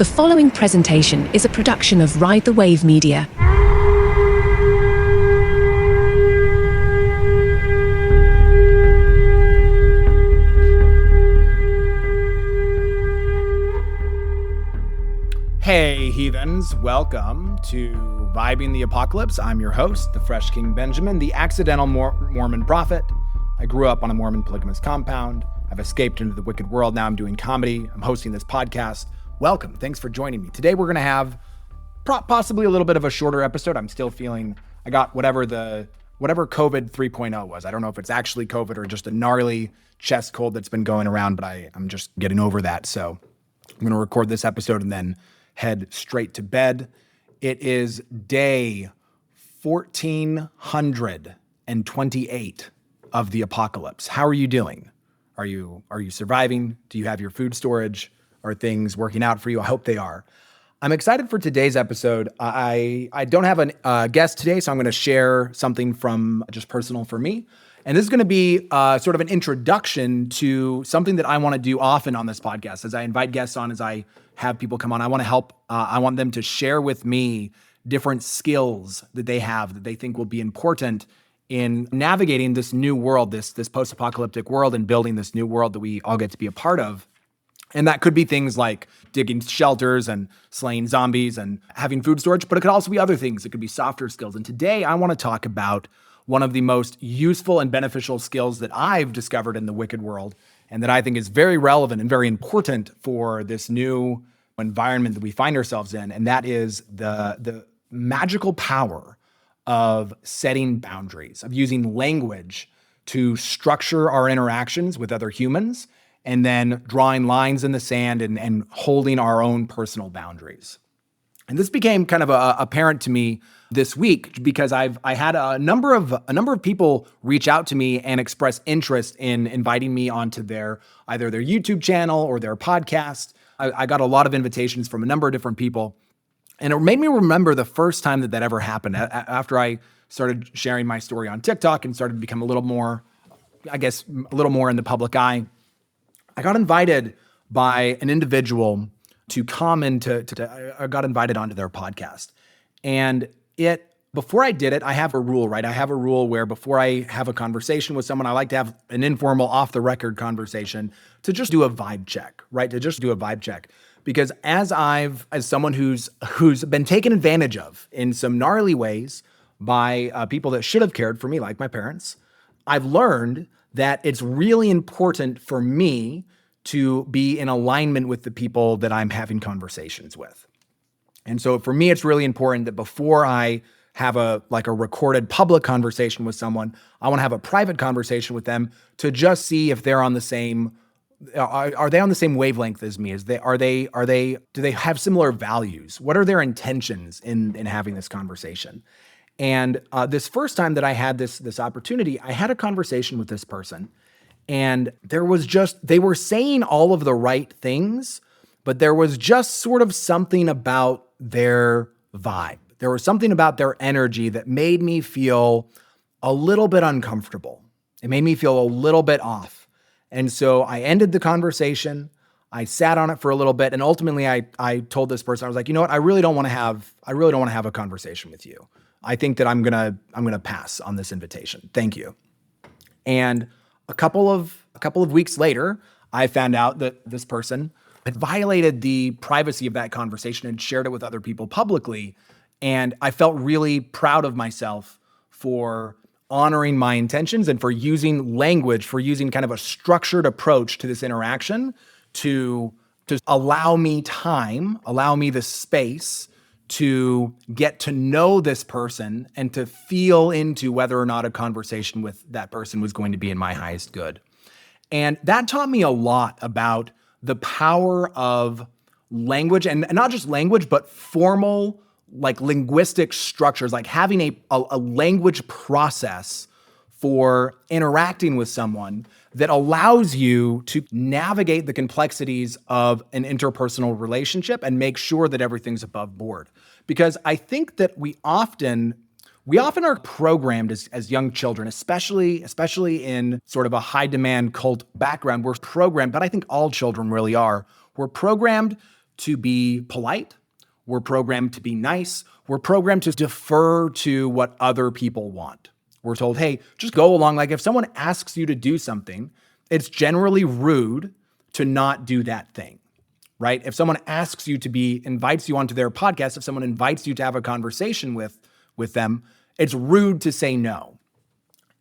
The following presentation is a production of Ride the Wave Media. Hey heathens, welcome to Vibing the Apocalypse. I'm your host, the Fresh King Benjamin, the accidental Mormon prophet. I grew up on a Mormon polygamist compound. I've escaped into the wicked world. Now I'm doing comedy. I'm hosting this podcast. Welcome. Thanks for joining me. Today we're going to have possibly a little bit of a shorter episode. I'm still feeling, I got whatever COVID 3.0 was. I don't know if it's actually COVID or just a gnarly chest cold that's been going around, but I'm just getting over that. So I'm going to record this episode and then head straight to bed. It is day 1428 of the apocalypse. How are you doing? Are you surviving? Do you have your food storage? Are things working out for you? I hope they are. I'm excited for today's episode. I don't have a guest today, so I'm going to share something from just personal for me. And this is going to be sort of an introduction to something that I want to do often on this podcast. As I invite guests on, as I have people come on, I want to help. I want them to share with me different skills that they have that they think will be important in navigating this new world, this post-apocalyptic world, and building this new world that we all get to be a part of. And that could be things like digging shelters and slaying zombies and having food storage, but it could also be other things. It could be softer skills. And today I want to talk about one of the most useful and beneficial skills that I've discovered in the wicked world, and that I think is very relevant and very important for this new environment that we find ourselves in. And that is the magical power of setting boundaries, of using language to structure our interactions with other humans, and then drawing lines in the sand and holding our own personal boundaries. And this became kind of apparent to me this week because I had a number of people reach out to me and express interest in inviting me onto either their YouTube channel or their podcast. I got a lot of invitations from a number of different people, and it made me remember the first time that ever happened. After I started sharing my story on TikTok and started to become a little more in the public eye, I got invited by an individual to come I got invited onto their podcast. And before I did it, I have a rule, right? I have a rule where before I have a conversation with someone, I like to have an informal off the record conversation to just do a vibe check, right? To just do a vibe check. Because as someone who's been taken advantage of in some gnarly ways by people that should have cared for me, like my parents, I've learned that it's really important for me to be in alignment with the people that I'm having conversations with. And so for me, it's really important that before I have a recorded public conversation with someone, I want to have a private conversation with them to just see if they're on the same, are they on the same wavelength as me? Do they have similar values? What are their intentions in having this conversation? And this first time that I had this opportunity, I had a conversation with this person, and they were saying all of the right things, but there was just sort of something about their vibe. There was something about their energy that made me feel a little bit uncomfortable. It made me feel a little bit off. And so I ended the conversation. I sat on it for a little bit, and ultimately I told this person, I was like, you know what? I really don't want to have a conversation with you. I think that I'm gonna pass on this invitation. Thank you. And a couple of weeks later, I found out that this person had violated the privacy of that conversation and shared it with other people publicly. And I felt really proud of myself for honoring my intentions and for using language, for using kind of a structured approach to this interaction to allow me the space to get to know this person and to feel into whether or not a conversation with that person was going to be in my highest good. And that taught me a lot about the power of language, and not just language, but formal, linguistic structures, like having a language process for interacting with someone that allows you to navigate the complexities of an interpersonal relationship and make sure that everything's above board. Because I think that we often are programmed as young children, especially in sort of a high demand cult background. We're programmed, but I think all children really are. We're programmed to be polite. We're programmed to be nice. We're programmed to defer to what other people want. We're told, hey, just go along. Like if someone asks you to do something, it's generally rude to not do that thing, right? If someone asks you invites you onto their podcast, if someone invites you to have a conversation with them, it's rude to say no.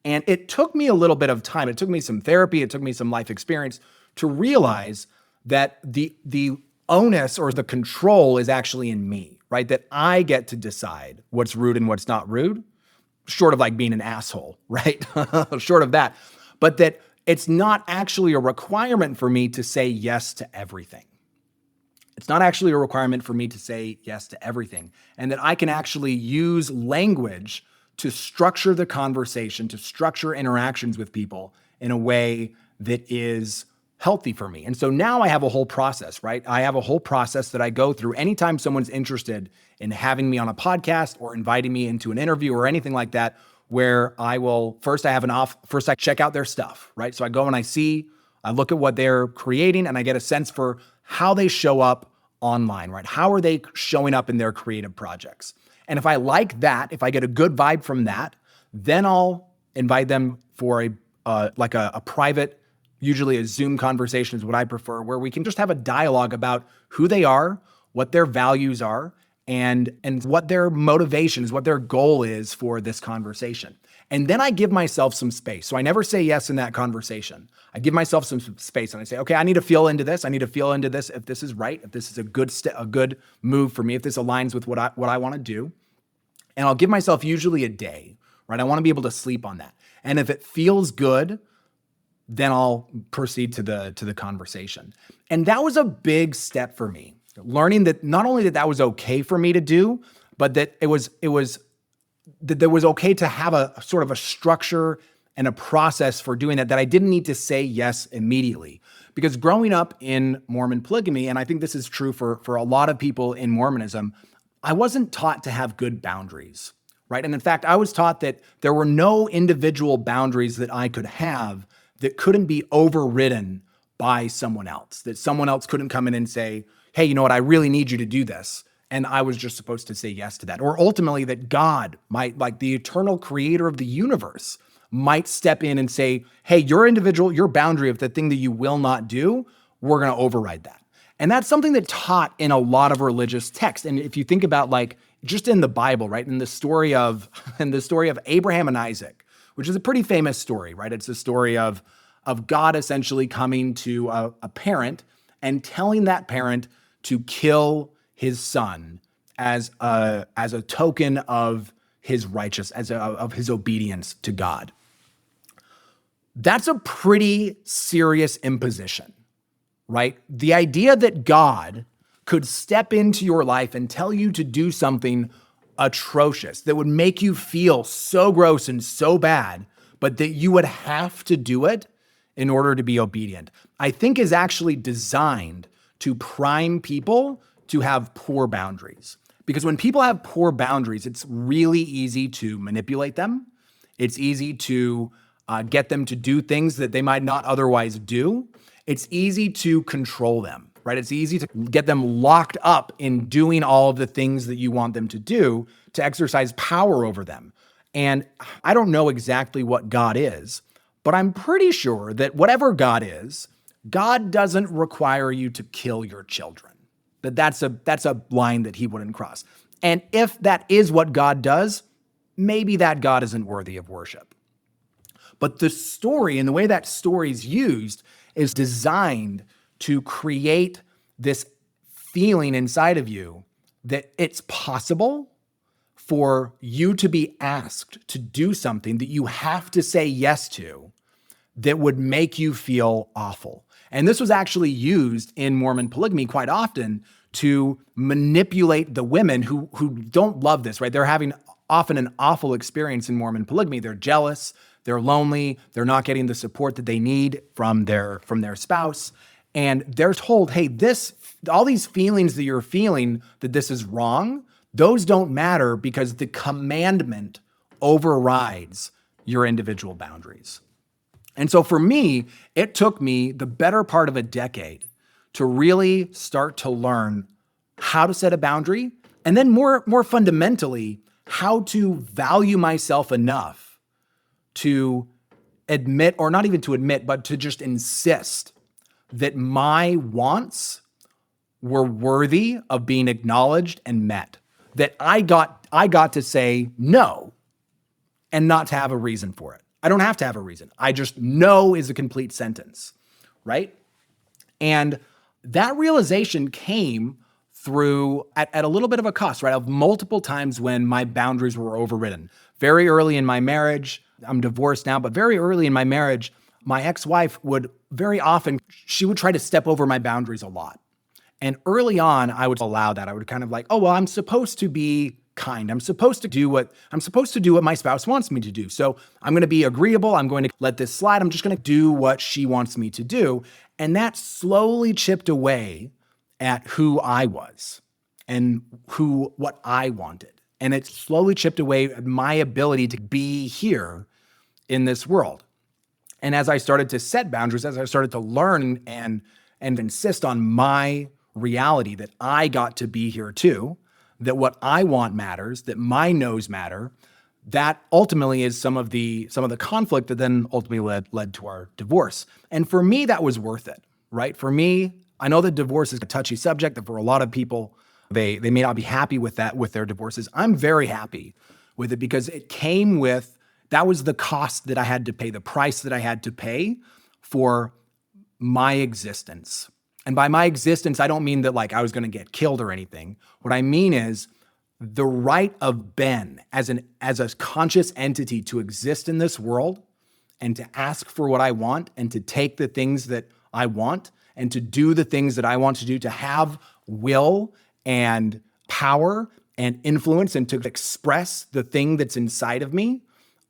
And it took me a little bit of time. It took me some therapy. It took me some life experience to realize that the onus or the control is actually in me, right? That I get to decide what's rude and what's not rude, short of like being an asshole, right? Short of that. But that it's not actually a requirement for me to say yes to everything. It's not actually a requirement for me to say yes to everything. And that I can actually use language to structure the conversation, to structure interactions with people in a way that is healthy for me. And so now I have a whole process, right? I have a whole process that I go through anytime someone's interested in having me on a podcast or inviting me into an interview or anything like that, where I will, first I check out their stuff, right? So I go and I look at what they're creating and I get a sense for how they show up online, right? How are they showing up in their creative projects? And if I like that, if I get a good vibe from that, then I'll invite them for a private, usually a Zoom conversation is what I prefer, where we can just have a dialogue about who they are, what their values are, and what their motivation is, what their goal is for this conversation. And then I give myself some space. So I never say yes in that conversation. I give myself some space and I say, okay, I need to feel into this. I need to feel into this if this is right, if this is a good move for me, if this aligns with what I want to do. And I'll give myself usually a day, right? I want to be able to sleep on that. And if it feels good, then I'll proceed to the conversation. And that was a big step for me, learning that not only that was okay for me to do, but that it was okay to have a sort of a structure and a process for doing that I didn't need to say yes immediately. Because growing up in Mormon polygamy, and I think this is true for a lot of people in Mormonism, I wasn't taught to have good boundaries, right? And in fact, I was taught that there were no individual boundaries that I could have that couldn't be overridden by someone else, that someone else couldn't come in and say, hey, you know what, I really need you to do this. And I was just supposed to say yes to that. Or ultimately that God might, like the eternal creator of the universe, might step in and say, hey, your boundary of the thing that you will not do, we're going to override that. And that's something that's taught in a lot of religious texts. And if you think about like just in the Bible, right, in the story of Abraham and Isaac, which is a pretty famous story, right? It's a story of God essentially coming to a parent and telling that parent to kill his son as a token of his of his obedience to God. That's a pretty serious imposition, right? The idea that God could step into your life and tell you to do something atrocious that would make you feel so gross and so bad, but that you would have to do it in order to be obedient, I think is actually designed to prime people to have poor boundaries. Because when people have poor boundaries, it's really easy to manipulate them. It's easy to get them to do things that they might not otherwise do. It's easy to control them, right? It's easy to get them locked up in doing all of the things that you want them to do, to exercise power over them. And I don't know exactly what God is, but I'm pretty sure that whatever God is, God doesn't require you to kill your children. That's a line that he wouldn't cross. And if that is what God does, maybe that God isn't worthy of worship. But the story and the way that story is used is designed to create this feeling inside of you that it's possible for you to be asked to do something that you have to say yes to that would make you feel awful. And this was actually used in Mormon polygamy quite often to manipulate the women who don't love this, right? They're having often an awful experience in Mormon polygamy. They're jealous, they're lonely, they're not getting the support that they need from their spouse. And they're told, hey, all these feelings that you're feeling that this is wrong, those don't matter because the commandment overrides your individual boundaries. And so for me, it took me the better part of a decade to really start to learn how to set a boundary, and then more fundamentally, how to value myself enough to admit, or not even to admit, but to just insist that my wants were worthy of being acknowledged and met. That I got to say no and not to have a reason for it. I don't have to have a reason. I just no is a complete sentence, right? And that realization came through at a little bit of a cost, right? Of multiple times when my boundaries were overridden. Very early in my marriage, I'm divorced now, but very early in my marriage, my ex-wife would very often, she would try to step over my boundaries a lot. And early on, I would allow that. I would kind of like, oh, well, I'm supposed to be kind. I'm supposed to do what my spouse wants me to do. So I'm going to be agreeable. I'm going to let this slide. I'm just going to do what she wants me to do. And that slowly chipped away at who I was and what I wanted. And it slowly chipped away at my ability to be here in this world. And as I started to set boundaries, as I started to learn and insist on my reality that I got to be here too, that what I want matters, that my no's matter, that ultimately is some of the conflict that then ultimately led to our divorce. And for me, that was worth it, right? For me, I know that divorce is a touchy subject, that for a lot of people, they may not be happy with that, with their divorces. I'm very happy with it because it came with, that was the cost that I had to pay, the price that I had to pay for my existence. And by my existence, I don't mean that like I was going to get killed or anything. What I mean is the right of Ben as a conscious entity to exist in this world and to ask for what I want and to take the things that I want and to do the things that I want to do, to have will and power and influence and to express the thing that's inside of me.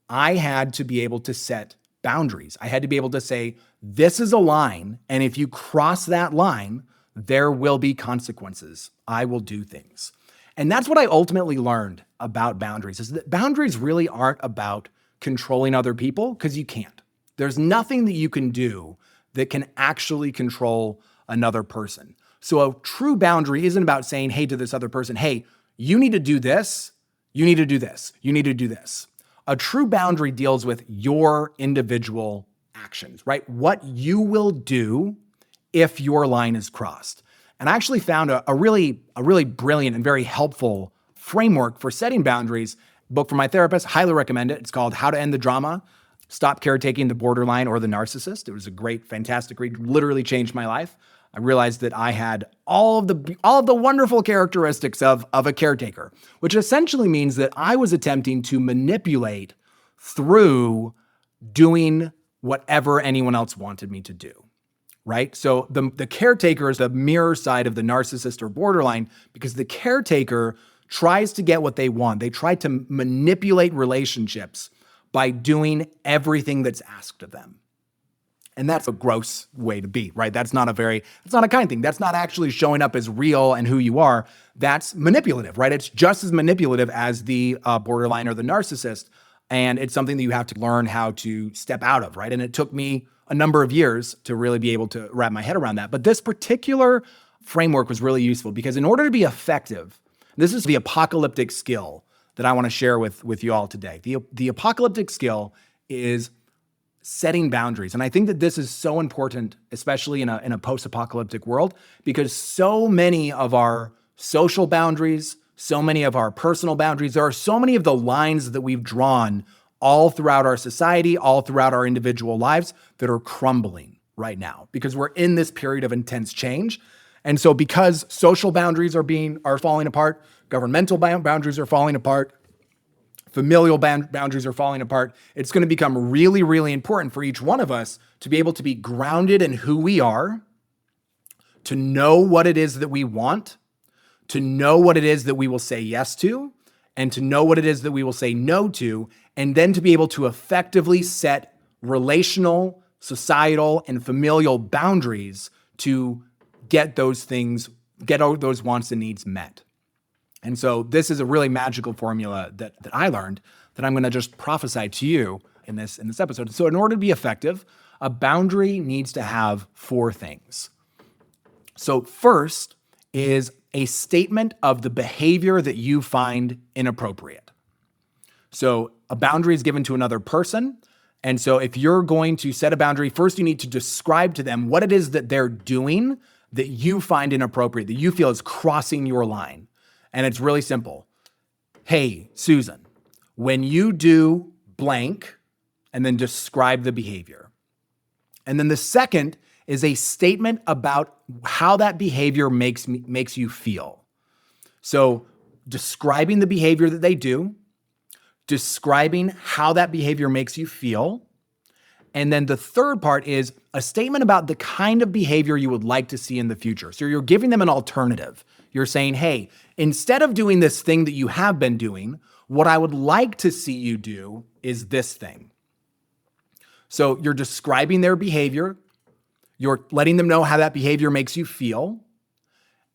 I had to be able to set boundaries. I had to be able to say, this is a line, and if you cross that line, there will be consequences. I will do things. And that's what I ultimately learned about boundaries, is that boundaries really aren't about controlling other people, because you can't. There's nothing that you can do that can actually control another person. So a true boundary isn't about saying, hey, to this other person, hey, you need to do this, you need to do this, you need to do this. A true boundary deals with your individual actions, right? What you will do if your line is crossed. And I actually found a really brilliant and very helpful framework for setting boundaries. Book from my therapist, highly recommend it. It's called How to End the Drama, Stop Caretaking the Borderline or the Narcissist. It was a great, fantastic read, literally changed my life. I realized that I had all of the wonderful characteristics of a caretaker, which essentially means that I was attempting to manipulate through doing whatever anyone else wanted me to do, right? So the caretaker is the mirror side of the narcissist or borderline, because the caretaker tries to get what they want. They try to manipulate relationships by doing everything that's asked of them. And that's a gross way to be, right? That's not a kind thing. That's not actually showing up as real and who you are. That's manipulative, right? It's just as manipulative as the borderline or the narcissist. And it's something that you have to learn how to step out of, right? And it took me a number of years to really be able to wrap my head around that. But this particular framework was really useful because in order to be effective, this is the apocalyptic skill that I want to share with you all today. The apocalyptic skill is setting boundaries. And I think that this is so important, especially in a post-apocalyptic world, because so many of our social boundaries, so many of our personal boundaries, there are so many of the lines that we've drawn all throughout our society, all throughout our individual lives that are crumbling right now because we're in this period of intense change. And so because social boundaries are falling apart, governmental boundaries are falling apart, familial boundaries are falling apart, it's going to become really, really important for each one of us to be able to be grounded in who we are, to know what it is that we want, to know what it is that we will say yes to, and to know what it is that we will say no to, and then to be able to effectively set relational, societal, and familial boundaries to get those wants and needs met. And so this is a really magical formula that I learned that I'm going to just prophesy to you in this episode. So in order to be effective, a boundary needs to have 4 things. So first is a statement of the behavior that you find inappropriate. So a boundary is given to another person. And so if you're going to set a boundary, first you need to describe to them what it is that they're doing that you find inappropriate, that you feel is crossing your line. And it's really simple. Hey, Susan, when you do blank, and then describe the behavior. And then the second is a statement about how that behavior makes you feel. So describing the behavior that they do, describing how that behavior makes you feel. And then the third part is a statement about the kind of behavior you would like to see in the future. So you're giving them an alternative. You're saying, hey, instead of doing this thing that you have been doing, what I would like to see you do is this thing. So you're describing their behavior. You're letting them know how that behavior makes you feel.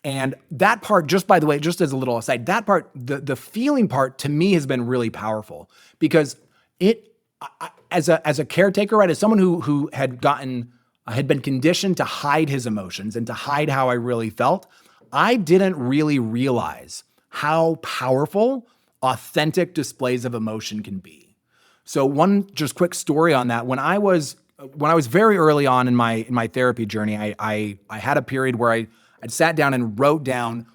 And that part, just by the way, just as a little aside, that part, the feeling part to me has been really powerful because as a caretaker, right, as someone who had been conditioned to hide his emotions and to hide how I really felt, I didn't really realize how powerful authentic displays of emotion can be. So one just quick story on that. When I was very early on in my therapy journey, I had a period where I'd sat down and wrote down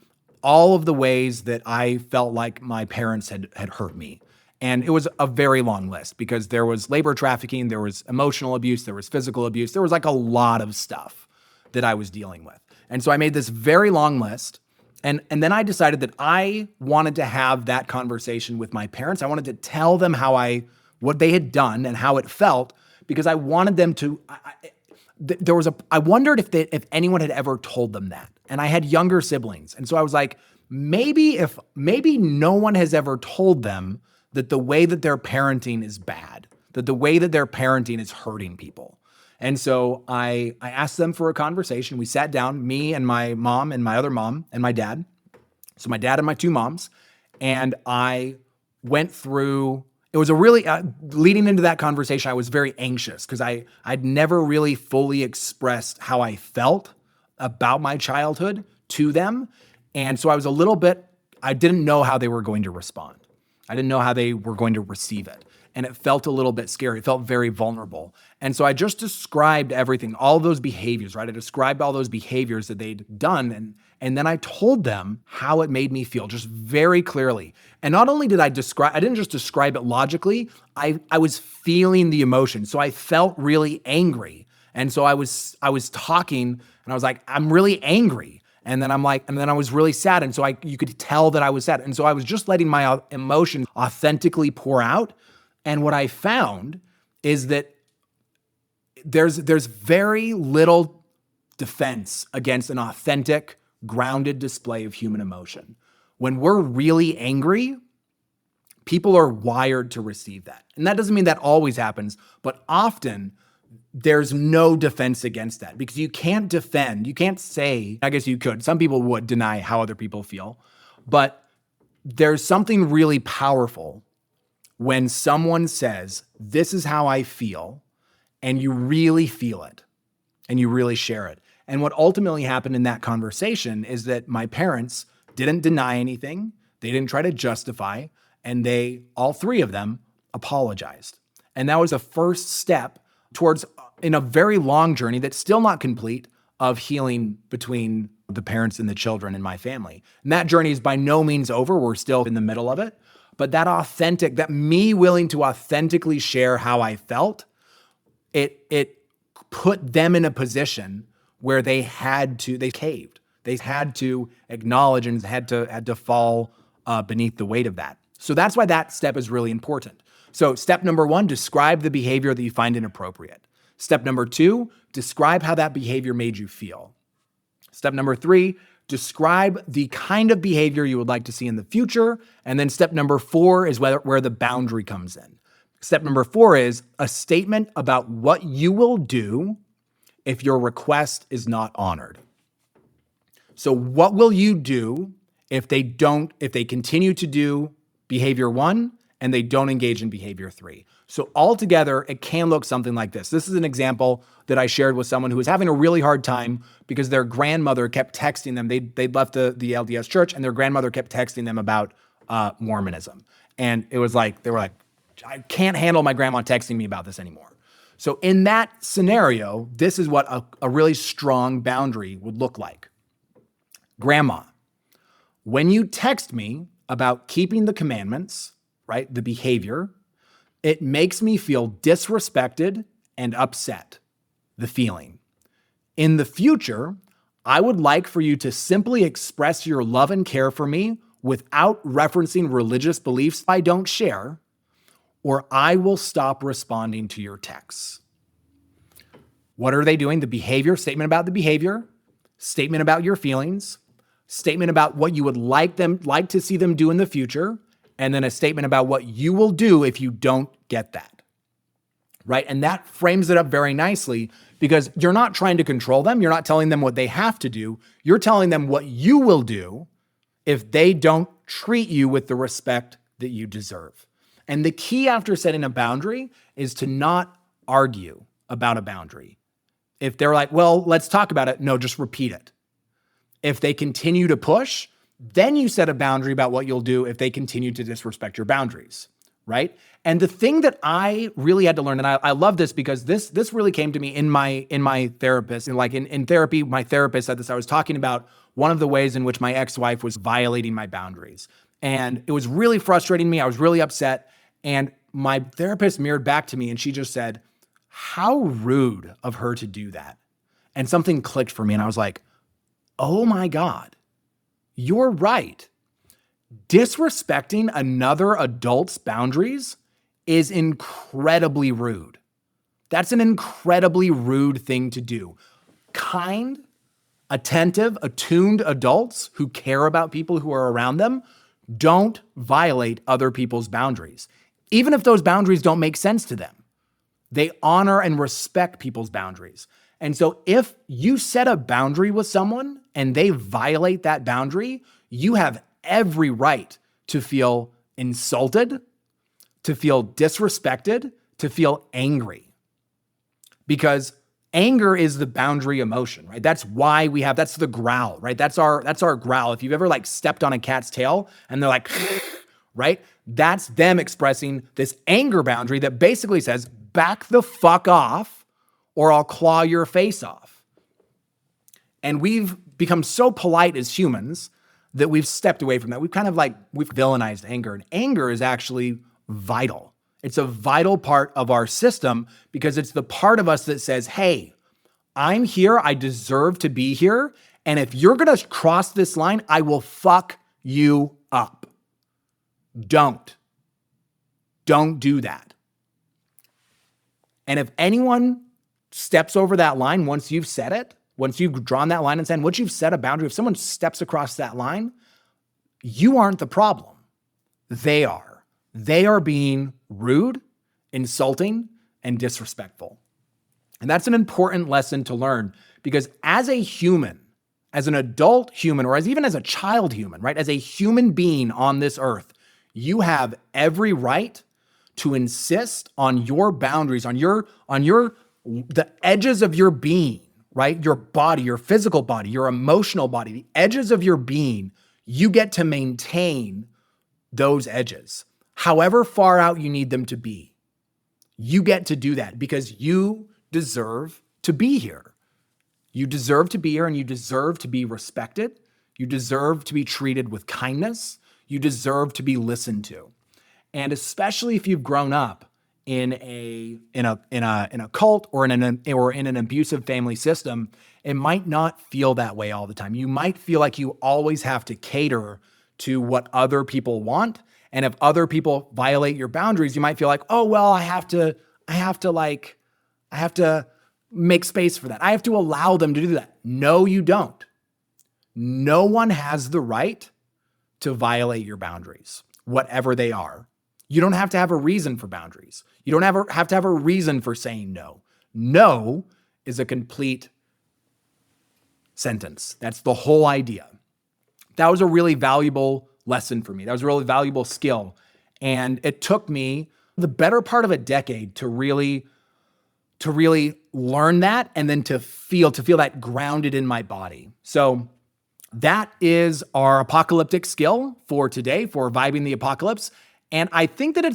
all of the ways that I felt like my parents had hurt me. And it was a very long list because there was labor trafficking, there was emotional abuse, there was physical abuse. There was like a lot of stuff that I was dealing with. And so I made this very long list. And then I decided that I wanted to have that conversation with my parents. I wanted to tell them what they had done and how it felt because I wanted them to, I wondered if anyone had ever told them that. And I had younger siblings. And so I was like, maybe no one has ever told them that the way that they're parenting is bad, that the way that they're parenting is hurting people. And so I asked them for a conversation. We sat down, me and my mom and my other mom and my dad. So my dad and my two moms. And I went through, it was a really, leading into that conversation, I was very anxious because I'd never really fully expressed how I felt about my childhood to them. And so I was I didn't know how they were going to respond. I didn't know how they were going to receive it. And it felt a little bit scary. It felt very vulnerable. And so I just described everything, all those behaviors, right? I described all those behaviors that they'd done. And then I told them how it made me feel just very clearly. And not only did I didn't just describe it logically, I was feeling the emotion. So I felt really angry. And so I was talking and I was like, I'm really angry. And then I was really sad. And so you could tell that I was sad. And so I was just letting my emotion authentically pour out. And what I found is that there's very little defense against an authentic, grounded display of human emotion. When we're really angry, people are wired to receive that. And that doesn't mean that always happens, but often there's no defense against that because you can't defend. You can't say, I guess you could. Some people would deny how other people feel, but there's something really powerful when someone says, this is how I feel, and you really feel it and you really share it. And what ultimately happened in that conversation is that my parents didn't deny anything. They didn't try to justify, and all three of them apologized. And that was a first step towards, in a very long journey that's still not complete, of healing between the parents and the children in my family. And that journey is by no means over. We're still in the middle of it. But that me willing to authentically share how I felt, it put them in a position where they caved. They had to acknowledge and had to fall beneath the weight of that. So that's why that step is really important. So step number 1, describe the behavior that you find inappropriate. Step number 2, describe how that behavior made you feel. Step number 3, describe the kind of behavior you would like to see in the future. And then step number 4 is where the boundary comes in. Step number 4 is a statement about what you will do if your request is not honored. So what will you do if they continue to do behavior 1 and they don't engage in behavior 3. So altogether, it can look something like this. This is an example that I shared with someone who was having a really hard time because their grandmother kept texting them. They'd left the LDS church, and their grandmother kept texting them about Mormonism. And it was like, they were like, I can't handle my grandma texting me about this anymore. So in that scenario, this is what a really strong boundary would look like. Grandma, when you text me about keeping the commandments, right, the behavior, it makes me feel disrespected and upset, the feeling. In the future, I would like for you to simply express your love and care for me without referencing religious beliefs I don't share, or I will stop responding to your texts. What are they doing? The behavior, statement about the behavior, statement about your feelings, statement about what you would like to see them do in the future, and then a statement about what you will do if you don't get that, right? And that frames it up very nicely because you're not trying to control them. You're not telling them what they have to do. You're telling them what you will do if they don't treat you with the respect that you deserve. And the key after setting a boundary is to not argue about a boundary. If they're like, well, let's talk about it, no, just repeat it. If they continue to push, then you set a boundary about what you'll do if they continue to disrespect your boundaries, right? And the thing that I really had to learn, and I love this because this really came to me in my therapist, and like in therapy, my therapist said this. I was talking about one of the ways in which my ex-wife was violating my boundaries. And it was really frustrating me. I was really upset. And my therapist mirrored back to me and she just said, how rude of her to do that. And something clicked for me and I was like, oh my God, you're right. Disrespecting another adult's boundaries is incredibly rude. That's an incredibly rude thing to do. Kind, attentive, attuned adults who care about people who are around them don't violate other people's boundaries, even if those boundaries don't make sense to them. They honor and respect people's boundaries. And so if you set a boundary with someone and they violate that boundary, you have every right to feel insulted, to feel disrespected, to feel angry. Because anger is the boundary emotion, right? That's why that's the growl, right? That's our growl. If you've ever like stepped on a cat's tail and they're like, right? That's them expressing this anger boundary that basically says, back the fuck off or I'll claw your face off. And we've become so polite as humans that we've stepped away from that. We've villainized anger, and anger is actually vital. It's a vital part of our system because it's the part of us that says, hey, I'm here. I deserve to be here. And if you're going to cross this line, I will fuck you up. Don't do that. And if anyone steps over that line, once you've set it, once you've drawn that line and said, once you've set a boundary, if someone steps across that line, you aren't the problem. They are. They are being rude, insulting, and disrespectful. And that's an important lesson to learn because as a human, as an adult human, or even as a child human, right? As a human being on this earth, you have every right to insist on your boundaries, on the edges of your being, right? Your body, your physical body, your emotional body, the edges of your being, you get to maintain those edges. However far out you need them to be, you get to do that because you deserve to be here. You deserve to be here and you deserve to be respected. You deserve to be treated with kindness. You deserve to be listened to. And especially if you've grown up in a cult or in an abusive family system, it might not feel that way all the time. You might feel like you always have to cater to what other people want. And if other people violate your boundaries, you might feel like, oh, well, I have to make space for that. I have to allow them to do that. No, you don't. No one has the right to violate your boundaries, whatever they are. You don't have to have a reason for boundaries. You don't have to have a reason for saying no. No is a complete sentence. That's the whole idea. That was a really valuable lesson for me. That was a really valuable skill. And it took me the better part of a decade to really learn that and then to feel that grounded in my body. So that is our apocalyptic skill for today, for vibing the apocalypse. And I think that I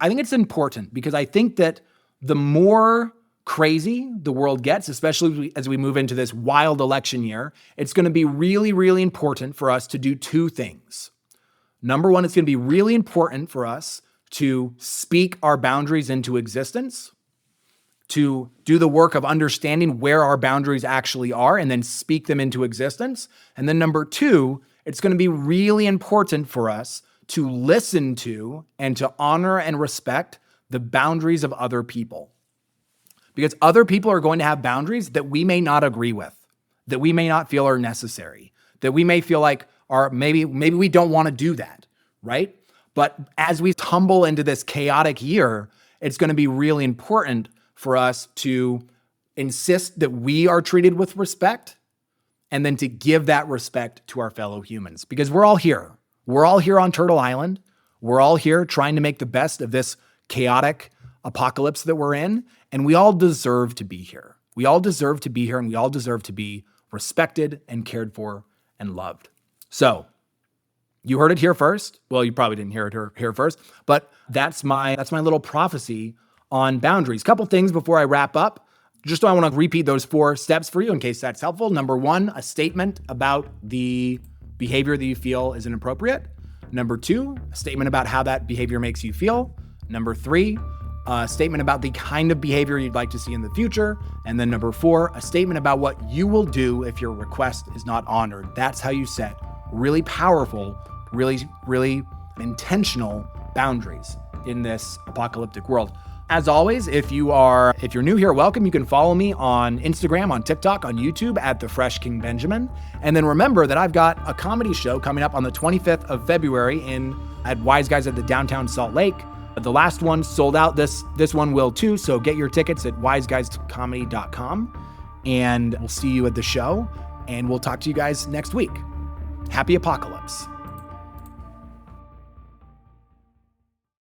think it's important because I think that the more crazy the world gets, especially as we move into this wild election year, it's going to be really, really important for us to do two things. Number one, it's going to be really important for us to speak our boundaries into existence, to do the work of understanding where our boundaries actually are and then speak them into existence. And then number two, it's going to be really important for us to listen to and to honor and respect the boundaries of other people. Because other people are going to have boundaries that we may not agree with, that we may not feel are necessary, that we may feel like are maybe we don't want to do that, right? But as we tumble into this chaotic year, it's going to be really important for us to insist that we are treated with respect and then to give that respect to our fellow humans because we're all here. We're all here on Turtle Island. We're all here trying to make the best of this chaotic apocalypse that we're in, and we all deserve to be here. We all deserve to be here, and we all deserve to be respected and cared for and loved. So, you heard it here first. Well, you probably didn't hear it here first, but that's my little prophecy on boundaries. Couple things before I wrap up. I want to repeat those 4 steps for you in case that's helpful. Number 1, a statement about the behavior that you feel is inappropriate. Number 2, a statement about how that behavior makes you feel. Number 3, a statement about the kind of behavior you'd like to see in the future. And then number 4, a statement about what you will do if your request is not honored. That's how you set really powerful, really, really intentional boundaries in this apocalyptic world. As always, if you're new here, welcome. You can follow me on Instagram, on TikTok, on YouTube at The Fresh King Benjamin. And then remember that I've got a comedy show coming up on the 25th of February at Wise Guys at the downtown Salt Lake. The last one sold out. This one will too. So get your tickets at wiseguyscomedy.com and we'll see you at the show and we'll talk to you guys next week. Happy apocalypse.